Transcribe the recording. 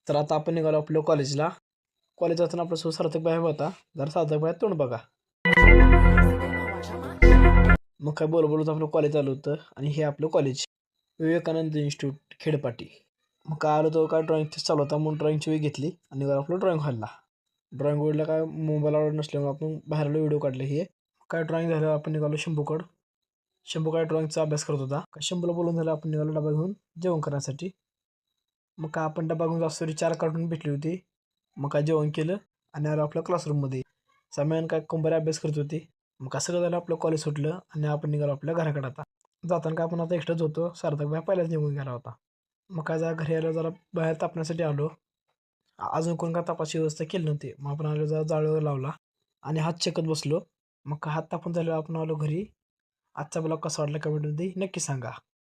तर आता आपण निघालो आपल्या कॉलेजला. कॉलेज जाताना आपल्यासोबत सार्थक भाई होता. जरा सार्थक भाई तोंड बघा. मग काय बोलत आपलं कॉलेज चालू होतं आणि हे आपलं कॉलेज विवेकानंद इन्स्टिट्यूट खेडपाटी. मग काय आलो तो काय ड्रॉइंग चालू होता म्हणून ड्रॉइंगची वेळ घेतली आणि निघालो आपलं ड्रॉइंग हॉलला. ड्रॉइंग बोर्डला काय मोबाईल आवडत नसल्यामुळे आपण बाहेरला व्हिडिओ काढले. हे काय ड्रॉइंग झालं आपण निघालो शंभूकड. शंभू काय ड्रॉइंगचा अभ्यास करत होता. शंभूला बोलून झालं आपण निघालो डबा घेऊन जेवण करण्यासाठी. मग काय आपण डबा घेऊन जास्त 4 कार्टून भेटली होती. मग काय जेवण केलं आणि आलो आपल्या क्लासरूममध्ये. समीयन काय कंबारे अभ्यास करत होती. मग कसं काय झालं आपलं कॉलेज सुटलं आणि आपण निघालो आपल्या घराकडे. आता जाताना काय आपण आता एकटाच होतो. सार्थक भाई पहिल्याच निघून गेला होता. मग काय जरा घरी आलो जरा बाहेर तापण्यासाठी आलो. अजून कोण काय तापाची व्यवस्था केली नव्हती. मग आपण आलो जरा जाळीवर लावला आणि हात शेकत बसलो. मग हात तापून झाल्यावर आपण आलो घरी. आजचा ब्लॉग कसा वाटला कमेंटमध्ये नक्की सांगा.